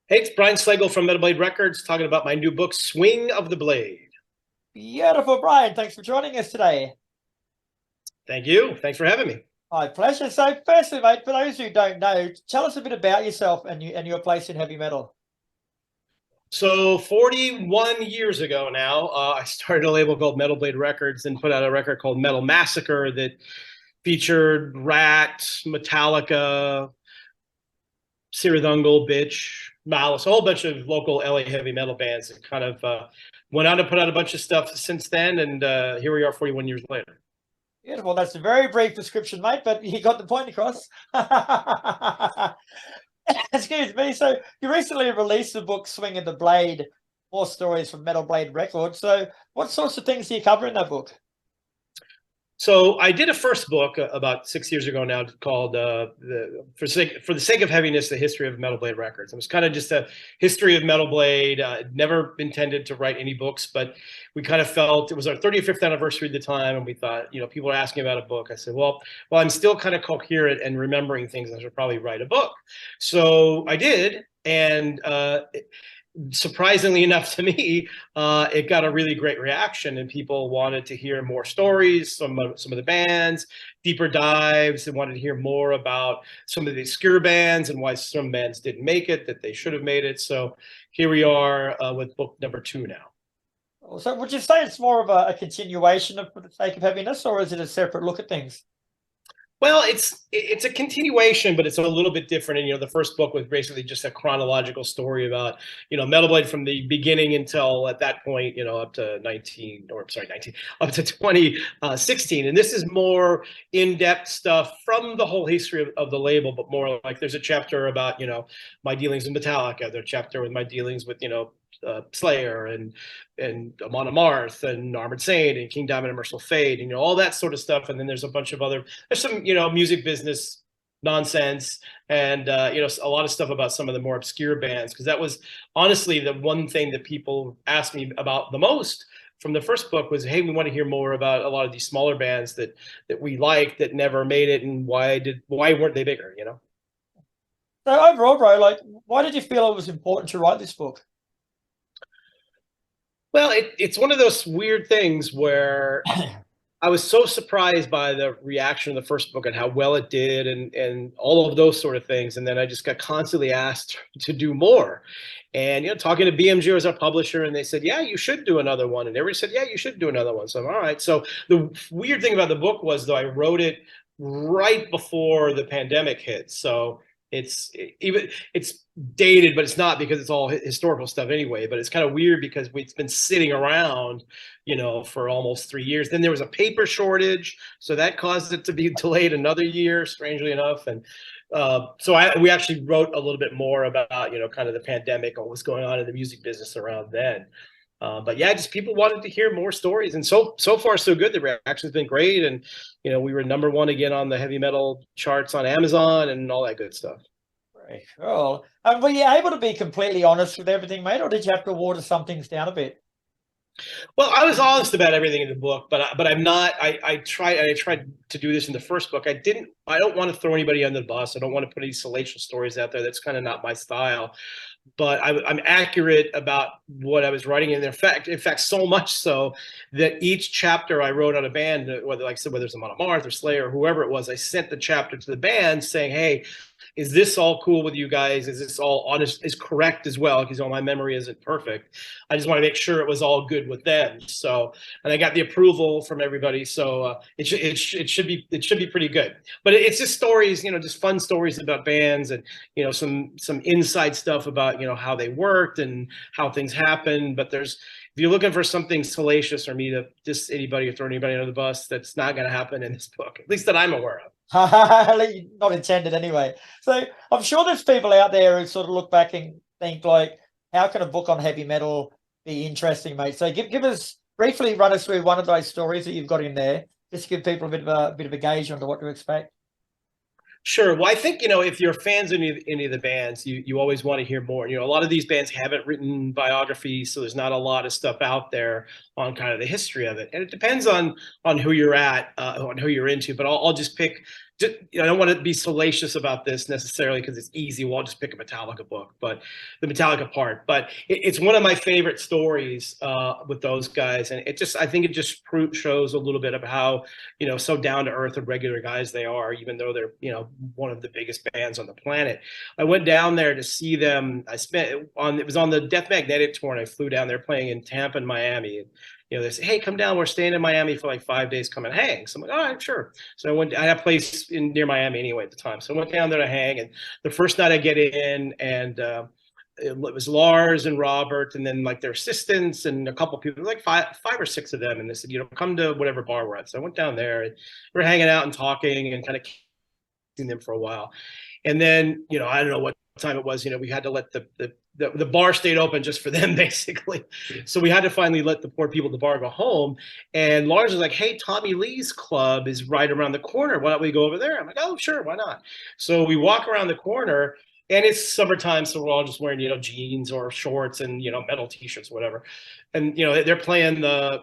Hey, it's Brian Slagel from Metal Blade Records talking about my new book, Swing of the Blade. Beautiful, Brian. Thanks for joining us today. Thank you. Thanks for having me. My pleasure. So, firstly, mate, for those who don't know, tell us a bit about yourself and your place in heavy metal. So, 41 years ago now, I started a label called Metal Blade Records and put out a record called Metal Massacre that featured Ratt, Metallica, Siridungle, Bitch, Malice, a whole bunch of local LA heavy metal bands, and kind of went on to put out a bunch of stuff since then. And here we are 41 years later. Beautiful. That's a very brief description, mate, but you got the point across. Excuse me. So, you recently released the book Swing of the Blade, more stories from Metal Blade Records. So, what sorts of things do you cover in that book? So I did a first book about 6 years ago now called for the sake of heaviness, the history of Metal Blade Records. It was kind of just a history of Metal Blade. Never intended to write any books, but we kind of felt it was our 35th anniversary at the time, and we thought, people are asking about a book. I said, well, I'm still kind of coherent and remembering things. I should probably write a book. So I did, and surprisingly enough to me, it got a really great reaction, and people wanted to hear more stories, some of the bands, deeper dives. They wanted to hear more about some of the obscure bands and why some bands didn't make it, that they should have made it. So here we are with book number 2 now. So, would you say it's more of a continuation of For the Sake of Heaviness, or is it a separate look at things? Well, it's a continuation, but it's a little bit different. And the first book was basically just a chronological story about Metal Blade from the beginning until at that point, up to 19, up to 2016. And this is more in-depth stuff from the whole history of the label, but more like there's a chapter about my dealings with Metallica, there's a chapter with my dealings with Slayer and Amon Amarth and Armored Saint and King Diamond and Merciful Fate, and all that sort of stuff. And then there's a bunch of there's some music business nonsense, and a lot of stuff about some of the more obscure bands, because that was honestly the one thing that people asked me about the most from the first book was, hey, we want to hear more about a lot of these smaller bands that we like that never made it, and why weren't they bigger? So, overall, bro, why did you feel it was important to write this book? Well, it's one of those weird things where I was so surprised by the reaction of the first book and how well it did, and all of those sort of things. And then I just got constantly asked to do more. And talking to BMG as our publisher, and they said, yeah, you should do another one. And everybody said, yeah, you should do another one. So I'm all right. So the weird thing about the book was, though, I wrote it right before the pandemic hit. So it's dated, but it's not, because it's all historical stuff anyway. But it's kind of weird because it's been sitting around, for almost 3 years. Then there was a paper shortage, so that caused it to be delayed another year, strangely enough. And so we actually wrote a little bit more about kind of the pandemic, what was going on in the music business around then. But yeah, just people wanted to hear more stories, and so far so good. The reaction's been great, and we were #1 again on the heavy metal charts on Amazon and all that good stuff. Very cool. Were you able to be completely honest with everything, mate, or did you have to water some things down a bit? Well, I was honest about everything in the book, but I'm not. I tried to do this in the first book. I don't want to throw anybody under the bus. I don't want to put any salacious stories out there. That's kind of not my style. But I'm accurate about what I was writing. And in fact, so much so that each chapter I wrote on a band, whether, like I said, whether it's Amon Amarth or Slayer or whoever it was, I sent the chapter to the band saying, hey, is this all cool with you guys? Is this all honest, is correct as well? Because my memory isn't perfect. I just want to make sure it was all good with them. So, and I got the approval from everybody. So it should be pretty good. But it's just stories, just fun stories about bands, and some inside stuff about how they worked and how things happened. But if you're looking for something salacious or me to diss anybody or throw anybody under the bus, that's not going to happen in this book, at least that I'm aware of. Not intended anyway. So I'm sure there's people out there who sort of look back and think, how can a book on heavy metal be interesting, mate? So give us, briefly run us through one of those stories that you've got in there, just to give people a bit of a gauge onto what to expect. Sure. Well, I think, if you're fans of any of the bands, you always want to hear more. A lot of these bands haven't written biographies, so there's not a lot of stuff out there on kind of the history of it. And it depends on who you're at, on who you're into. But I'll just pick I don't want to be salacious about this necessarily because it's easy. We'll just pick a Metallica book, but the Metallica part. But it's one of my favorite stories with those guys, and I think it just shows a little bit of how so down to earth and regular guys they are, even though they're one of the biggest bands on the planet. I went down there to see them. It was on the Death Magnetic tour, and I flew down there playing in Tampa and Miami. And, they say, hey, come down. We're staying in Miami for like 5 days. Come and hang. So I'm like, all right, sure. So I had a place near Miami anyway at the time. So I went down there to hang. And the first night I get in, and it was Lars and Robert, and then like their assistants and a couple people, like five or six of them. And they said, come to whatever bar we're at. So I went down there, and we're hanging out and talking and kind of seeing them for a while. And then, I don't know what time it was, we had to let the bar stayed open just for them, basically. So we had to finally let the poor people at the bar go home. And Lars was like, hey, Tommy Lee's club is right around the corner. Why don't we go over there? I'm like, oh, sure, why not? So we walk around the corner, and it's summertime, so we're all just wearing, jeans or shorts and, metal T-shirts, whatever. And, they're playing the,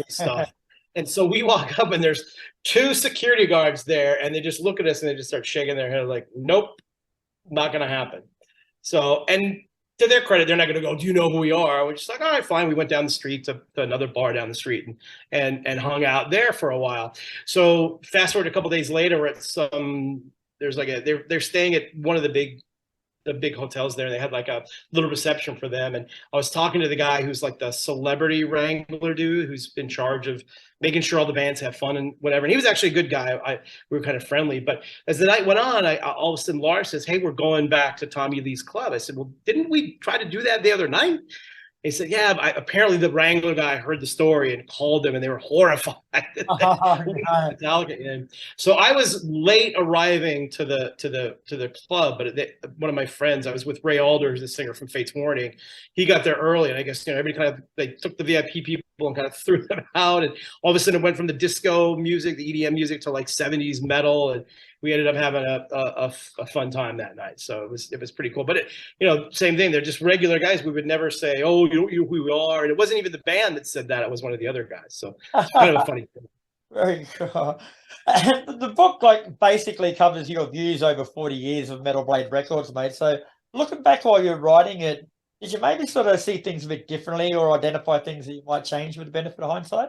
stuff. And so we walk up, and there's 2 security guards there, and they just look at us, and they just start shaking their head like, nope, not going to happen. So, and to their credit, they're not going to go, do you know who we are? We're just like, all right, fine. We went down the street to another bar down the street and hung out there for a while. So fast forward a couple days later, we're at they're staying at one of the big hotels there. They had like a little reception for them. And I was talking to the guy who's like the celebrity wrangler dude who's in charge of making sure all the bands have fun and whatever. And he was actually a good guy. We were kind of friendly. But as the night went on, all of a sudden Lars says, hey, we're going back to Tommy Lee's club. I said, well, didn't we try to do that the other night? He said, yeah, apparently the Wrangler guy heard the story and called them, and they were horrified. Metallica in. So I was late arriving to the club, but one of my friends, I was with Ray Alder, who's the singer from Fates Warning. He got there early, and I guess everybody kind of they took the VIP people and kind of threw them out, and all of a sudden it went from the disco music, the EDM music, to like 70s metal, and we ended up having a fun time that night. So it was pretty cool. But same thing. They're just regular guys. We would never say, oh, you know who we are. And it wasn't even the band that said that. It was one of the other guys. So it's kind of a funny thing. Very cool. And the book basically covers your views over 40 years of Metal Blade Records, mate. So looking back while you're writing it, did you maybe sort of see things a bit differently or identify things that you might change with the benefit of hindsight?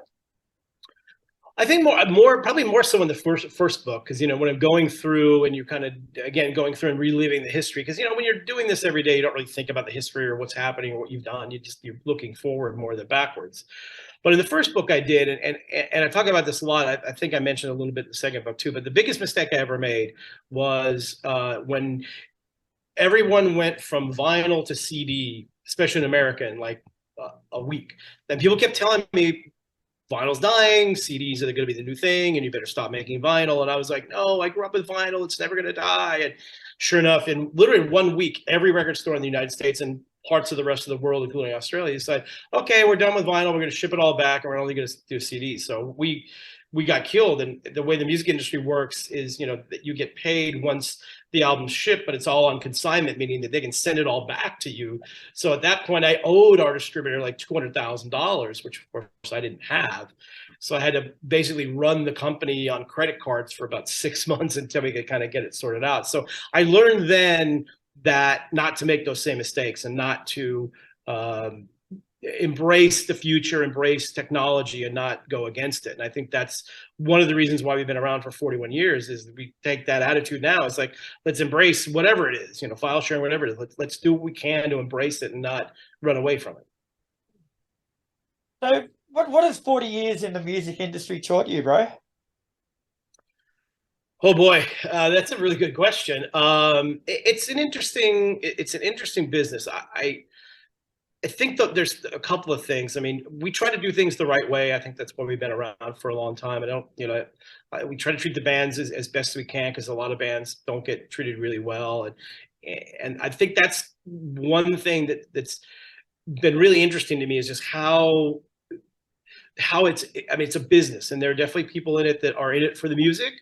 I think probably more so in the first book, because when I'm going through and you're kind of again going through and reliving the history, because when you're doing this every day, you don't really think about the history or what's happening or what you've done. You're looking forward more than backwards. But in the first book I did, and I talk about this a lot. I think I mentioned a little bit in the second book too. But the biggest mistake I ever made was when everyone went from vinyl to CD, especially in America, in like a week. Then people kept telling me, vinyl's dying, CDs are going to be the new thing, and you better stop making vinyl. And I was like, no, I grew up with vinyl. It's never going to die. And sure enough, in literally 1 week, every record store in the United States and parts of the rest of the world, including Australia, said, okay, we're done with vinyl. We're going to ship it all back, and we're only going to do CDs. So we got killed. And the way the music industry works is, that you get paid once the album's shipped, but it's all on consignment, meaning that they can send it all back to you. So at that point, I owed our distributor like $200,000, which of course I didn't have. So I had to basically run the company on credit cards for about 6 months until we could kind of get it sorted out. So I learned then that not to make those same mistakes and not to embrace the future, embrace technology, and not go against it. And I think that's one of the reasons why we've been around for 41 years is we take that attitude now. It's like, let's embrace whatever it is, file sharing, whatever it is. Let's do what we can to embrace it and not run away from it. So what has 40 years in the music industry taught you, bro? Oh boy, that's a really good question. It's an interesting business. I think that there's a couple of things. I mean, we try to do things the right way. I think that's why we've been around for a long time. We try to treat the bands as best we can, because a lot of bands don't get treated really well. And I think that's one thing that's been really interesting to me is just how it's a business, and there are definitely people in it that are in it for the music,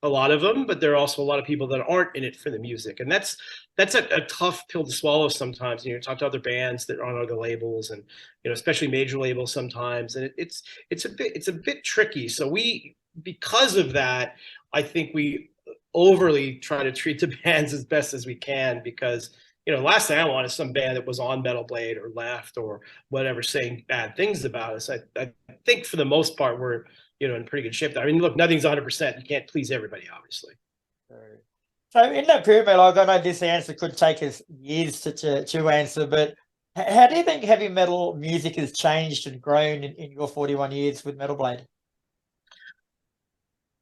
a lot of them, but there are also a lot of people that aren't in it for the music. And that's a tough pill to swallow sometimes. You talk to other bands that are on other labels, and especially major labels sometimes, and it's a bit tricky. So we because of that, I think we overly try to treat the bands as best as we can, because last thing I want is some band that was on Metal Blade or left or whatever saying bad things about us. I think for the most part we're in pretty good shape. I mean, look, nothing's 100%. You can't please everybody, obviously. So in that period, like, I know this answer could take us years to answer, but how do you think heavy metal music has changed and grown in your 41 years with Metal Blade?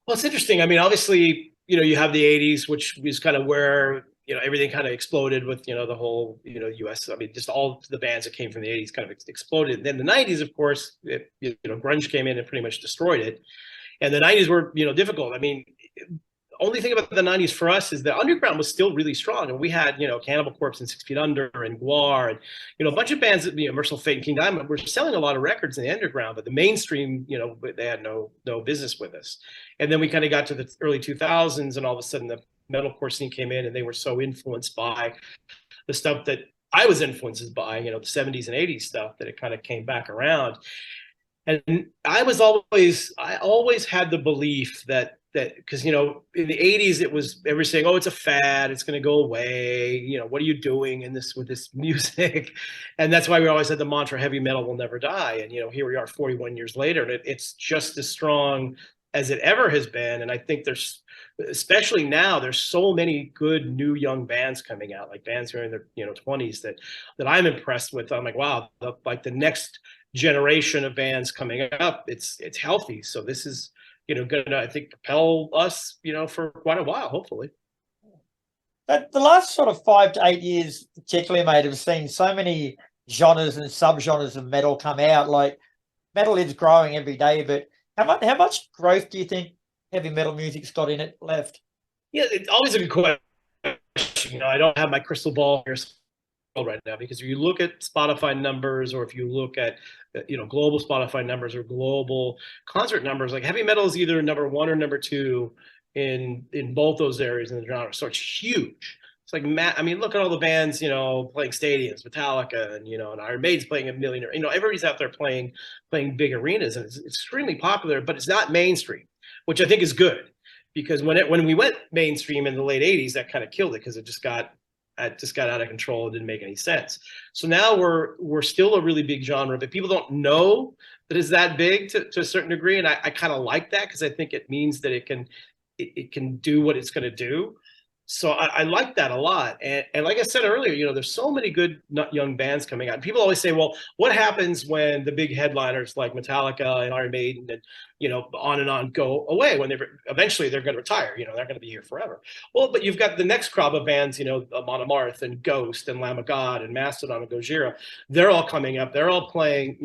Well, it's interesting. I mean, obviously, you have the 80s, which was kind of where, everything kind of exploded with, the whole, US. I mean, just all the bands that came from the 80s kind of exploded. And then the 90s, of course, grunge came in and pretty much destroyed it. And the 90s were, difficult. I mean, only thing about the 90s for us is the underground was still really strong. And we had, Cannibal Corpse and 6 Feet Under and Gwar and, a bunch of bands that, Merciful Fate and King Diamond were selling a lot of records in the underground, but the mainstream, they had no business with us. And then we kind of got to the early 2000s, and all of a sudden the metalcore scene came in, and they were so influenced by the stuff that I was influenced by, the 70s and 80s stuff, that it kind of came back around. And I always had the belief that because in the 80s it was everybody saying, oh, it's a fad, it's going to go away, what are you doing with this music? And that's why we always had the mantra, heavy metal will never die. And here we are 41 years later, and it's just as strong as it ever has been. And I think especially now, there's so many good new young bands coming out, like bands who are in their 20s that I'm impressed with. I'm like, wow, the next generation of bands coming up, it's healthy. So this is gonna, I think, propel us for quite a while, hopefully. But the last sort of 5 to 8 years particularly, mate, have seen so many genres and subgenres of metal come out. Like, metal is growing every day, but how much growth do you think heavy metal music's got in it left? Yeah, it's always a good question. I don't have my crystal ball here right now, because if you look at Spotify numbers, or if you look at global Spotify numbers or global concert numbers, like, heavy metal is either number 1 or number 2 in both those areas in the genre. So it's huge. It's like, I mean, look at all the bands playing stadiums, Metallica and and Iron Maiden's playing 1 million, everybody's out there playing big arenas, and it's extremely popular, but it's not mainstream, which I think is good, because when we went mainstream in the late 80s, that kind of killed it, because it just got out of control. It didn't make any sense. So now we're still a really big genre, but people don't know that it's that big to a certain degree. And I kind of like that, because I think it means that it can do what it's going to do. So I like that a lot. And like I said earlier, there's so many good young bands coming out. And people always say, well, what happens when the big headliners like Metallica and Iron Maiden and, on and on go away, when eventually they're going to retire, they're going to be here forever. Well, but you've got the next crop of bands, Amon Amarth and Ghost and Lamb of God and Mastodon and Gojira. They're all coming up. They're all playing,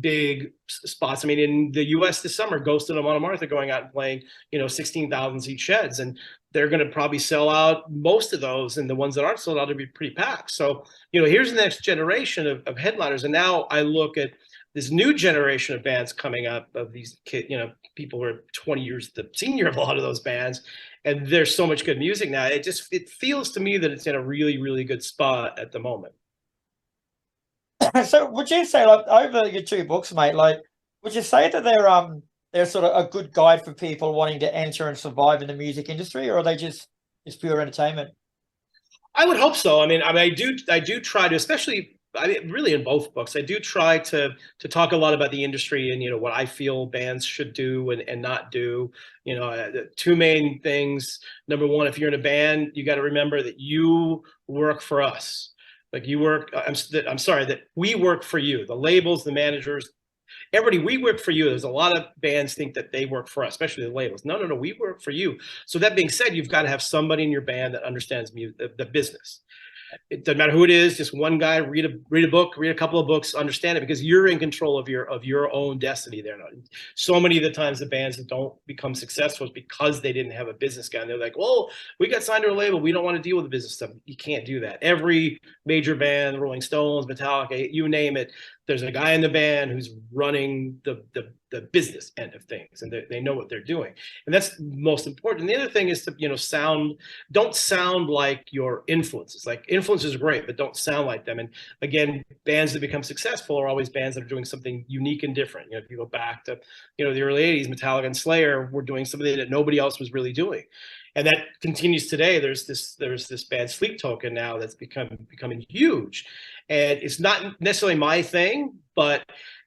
big spots. I mean, in the US this summer, Ghost and Amon Amarth are going out and playing, 16,000 seat sheds. And they're going to probably sell out most of those, and the ones that aren't sold out will be pretty packed. So, here's the next generation of headliners. And now I look at this new generation of bands coming up, of these kids, people who are 20 years the senior of a lot of those bands, and there's so much good music now. It feels to me that it's in a really, really good spot at the moment. So would you say, like, over your 2 books, mate, like, would you say that they're sort of a good guide for people wanting to enter and survive in the music industry, or are they just pure entertainment? I would hope so. I mean, I do try to, especially, really in both books, I do try to talk a lot about the industry and, what I feel bands should do and not do. The 2 main things. Number 1, if you're in a band, you got to remember that you work for us. Like, I'm sorry, that we work for you, the labels, the managers, everybody. We work for you. There's a lot of bands think that they work for us, especially the labels. No, we work for you. So that being said, you've got to have somebody in your band that understands the business. It doesn't matter who it is. Just one guy, read a book, read a couple of books, understand it, because you're in control of your own destiny there. So many of the times the bands that don't become successful is because they didn't have a business guy. And they're like, well, we got signed to a label, we don't want to deal with the business stuff. You can't do that. Every major band, Rolling Stones, Metallica, you name it, there's a guy in the band who's running the business end of things, and they know what they're doing, and that's most important. And the other thing is to, you know, don't sound like your influences. Like, influences are great, but don't sound like them. And again, bands that become successful are always bands that are doing something unique and different. You know, if you go back to, you know, the early 80s, Metallica and Slayer were doing something that nobody else was really doing. And that continues today. There's this band Sleep Token now that's becoming huge, and it's not necessarily my thing, but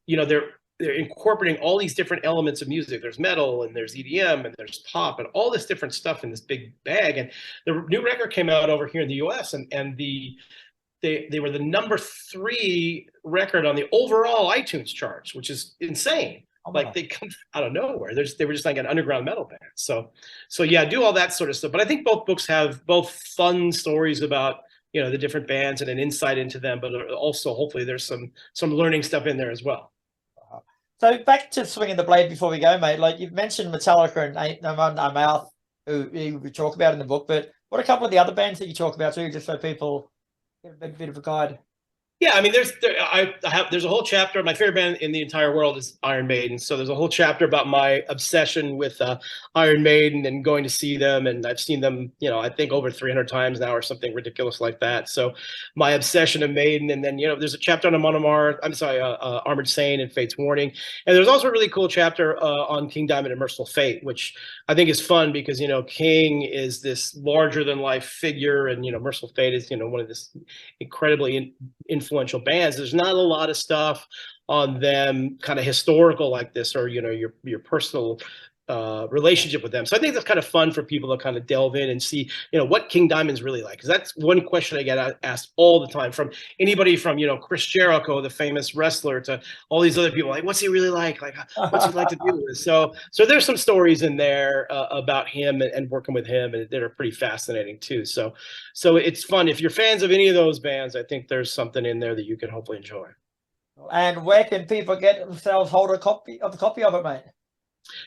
you know, they're incorporating all these different elements of music. There's metal and there's EDM and there's pop and all this different stuff in this big bag. And the new record came out over here in the US, and they were the #3 record on the overall iTunes charts, which is insane. Like, they come out of nowhere. They were just like an underground metal band. So yeah, do all that sort of stuff. But I think both books have both fun stories about, you know, the different bands and an insight into them, but also hopefully there's some learning stuff in there as well. So back to Swinging the Blade before we go, mate. Like, you've mentioned Metallica and Amon Amarth, who we talk about in the book, but what are a couple of the other bands that you talk about too, just so people get a bit of a guide? Yeah, I mean, there's a whole chapter. My favorite band in the entire world is Iron Maiden. So there's a whole chapter about my obsession with Iron Maiden and going to see them. And I've seen them, you know, I think over 300 times now or something ridiculous like that. So my obsession of Maiden. And then, you know, there's a chapter on Amon Amarth, Armored Saint and Fate's Warning. And there's also a really cool chapter on King Diamond and Merciful Fate, which I think is fun because, you know, King is this larger than life figure, and, you know, Merciful Fate is, you know, one of this incredibly influential bands. There's not a lot of stuff on them kind of historical like this, or, you know, your personal relationship with them. So I think that's kind of fun for people to kind of delve in and see, you know, what King Diamond's really like. Because that's one question I get asked all the time from anybody from, you know, Chris Jericho, the famous wrestler, to all these other people. Like, what's he really like? Like, what's he like to deal with? So there's some stories in there about him and working with him, and that are pretty fascinating too. So it's fun. If you're fans of any of those bands, I think there's something in there that you can hopefully enjoy. And where can people get themselves hold a copy of it, mate?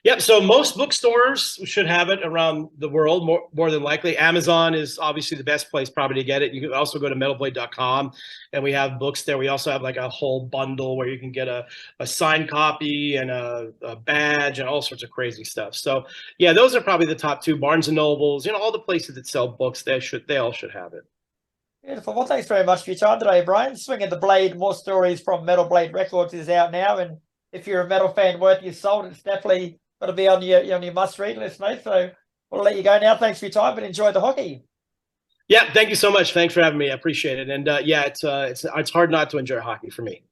Yep. So most bookstores should have it around the world, more than likely. Amazon is obviously the best place probably to get it. You can also go to metalblade.com, and we have books there. We also have like a whole bundle where you can get a signed copy and a badge and all sorts of crazy stuff. So yeah, those are probably the top two. Barnes and Nobles, you know, all the places that sell books, they all should have it. Beautiful. Well, thanks very much for your time today, Brian. Swinging the Blade, more stories from Metal Blade Records is out now, and if you're a metal fan worth your salt, it's definitely got to be on your must-read list, mate. So we'll let you go now. Thanks for your time, but enjoy the hockey. Yeah, thank you so much. Thanks for having me. I appreciate it. And yeah, it's hard not to enjoy hockey for me.